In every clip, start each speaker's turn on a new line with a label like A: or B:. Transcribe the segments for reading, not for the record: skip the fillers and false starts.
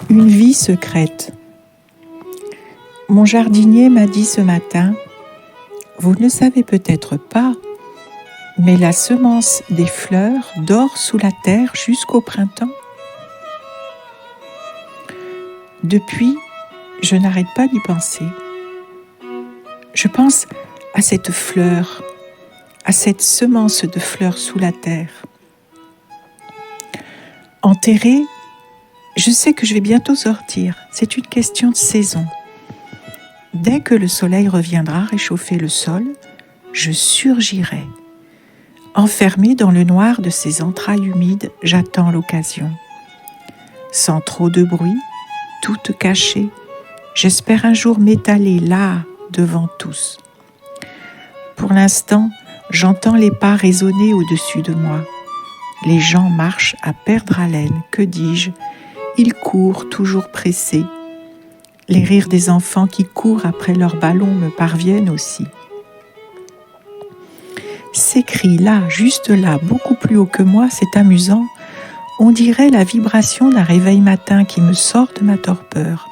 A: Une vie secrète. Mon jardinier m'a dit ce matin, vous ne savez peut-être pas, mais la semence des fleurs dort sous la terre jusqu'au printemps. Depuis, je n'arrête pas d'y penser. Je pense à cette fleur, à cette semence de fleurs sous la terre. Enterrée, je sais que je vais bientôt sortir. C'est une question de saison. Dès que le soleil reviendra réchauffer le sol, je surgirai. Enfermée dans le noir de ces entrailles humides, j'attends l'occasion. Sans trop de bruit, toute cachée, j'espère un jour m'étaler là, devant tous. Pour l'instant, j'entends les pas résonner au-dessus de moi. Les gens marchent à perdre haleine, que dis-je ? Ils courent toujours pressés. Les rires des enfants qui courent après leur ballon me parviennent aussi. Ces cris-là, juste là, beaucoup plus haut que moi, c'est amusant. On dirait la vibration d'un réveil matin qui me sort de ma torpeur.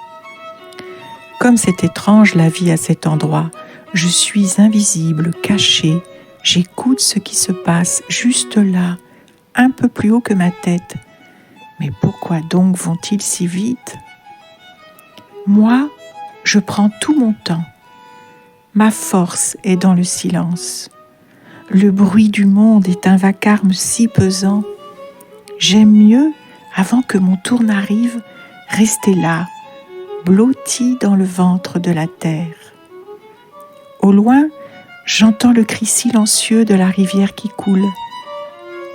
A: Comme c'est étrange la vie à cet endroit, je suis invisible, cachée, j'écoute ce qui se passe juste là, un peu plus haut que ma tête. Mais pourquoi donc vont-ils si vite ? Moi, je prends tout mon temps. Ma force est dans le silence. Le bruit du monde est un vacarme si pesant. J'aime mieux, avant que mon tour n'arrive, rester là, blotti dans le ventre de la terre. Au loin, j'entends le cri silencieux de la rivière qui coule,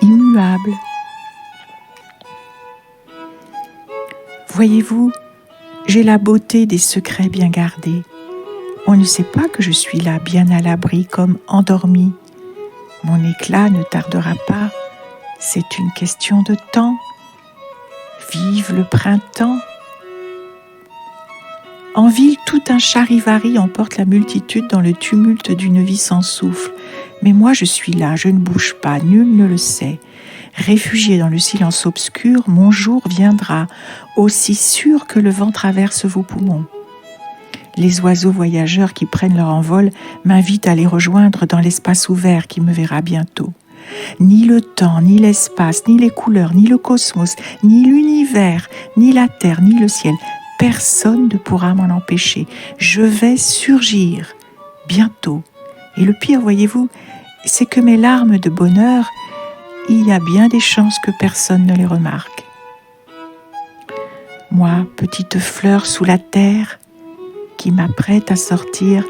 A: immuable. Voyez-vous, j'ai la beauté des secrets bien gardés. On ne sait pas que je suis là, bien à l'abri, comme endormie. Mon éclat ne tardera pas, c'est une question de temps. Vive le printemps! En ville, tout un charivari emporte la multitude dans le tumulte d'une vie sans souffle. Mais moi, je suis là, je ne bouge pas, nul ne le sait. Réfugié dans le silence obscur, mon jour viendra, aussi sûr que le vent traverse vos poumons. Les oiseaux voyageurs qui prennent leur envol m'invitent à les rejoindre dans l'espace ouvert qui me verra bientôt. Ni le temps, ni l'espace, ni les couleurs, ni le cosmos, ni l'univers, ni la terre, ni le ciel, personne ne pourra m'en empêcher. Je vais surgir bientôt. Et le pire, voyez-vous, c'est que mes larmes de bonheur, il y a bien des chances que personne ne les remarque. Moi, petite fleur sous la terre, qui m'apprête à sortir,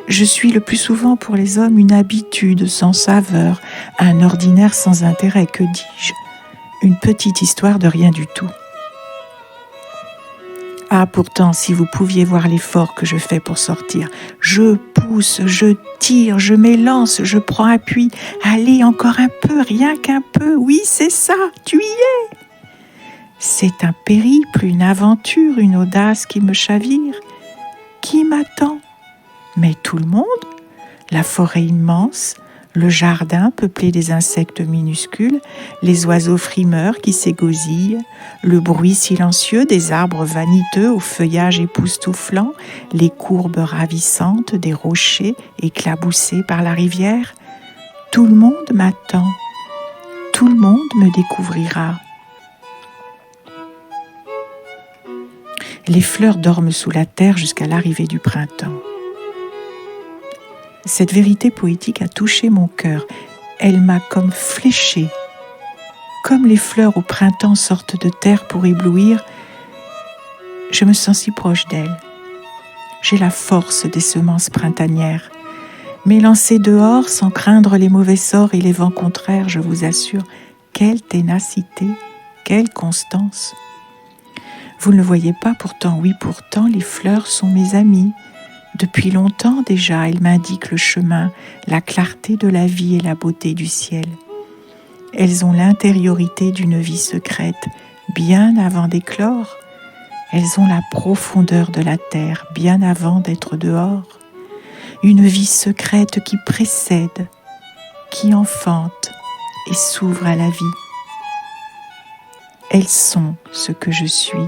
A: je suis le plus souvent pour les hommes une habitude sans saveur, un ordinaire sans intérêt, que dis-je, une petite histoire de rien du tout. Ah, pourtant, si vous pouviez voir l'effort que je fais pour sortir, je pousse, je tire, je m'élance, je prends appui. Allez, encore un peu, rien qu'un peu. Oui, c'est ça, tu y es. C'est un périple, une aventure, une audace qui me chavire. Qui m'attend ? Mais tout le monde, la forêt immense, le jardin peuplé des insectes minuscules, les oiseaux frimeurs qui s'égosillent, le bruit silencieux des arbres vaniteux au feuillage époustouflant, les courbes ravissantes des rochers éclaboussés par la rivière. Tout le monde m'attend, tout le monde me découvrira. Les fleurs dorment sous la terre jusqu'à l'arrivée du printemps. Cette vérité poétique a touché mon cœur. Elle m'a comme fléchée. Comme les fleurs au printemps sortent de terre pour éblouir, je me sens si proche d'elle. J'ai la force des semences printanières. M'élancer dehors sans craindre les mauvais sorts et les vents contraires, je vous assure, quelle ténacité, quelle constance. Vous ne le voyez pas, pourtant, oui, pourtant, les fleurs sont mes amies. Depuis longtemps déjà, elles m'indiquent le chemin, la clarté de la vie et la beauté du ciel. Elles ont l'intériorité d'une vie secrète, bien avant d'éclore. Elles ont la profondeur de la terre, bien avant d'être dehors. Une vie secrète qui précède, qui enfante et s'ouvre à la vie. elles sont ce que je suis.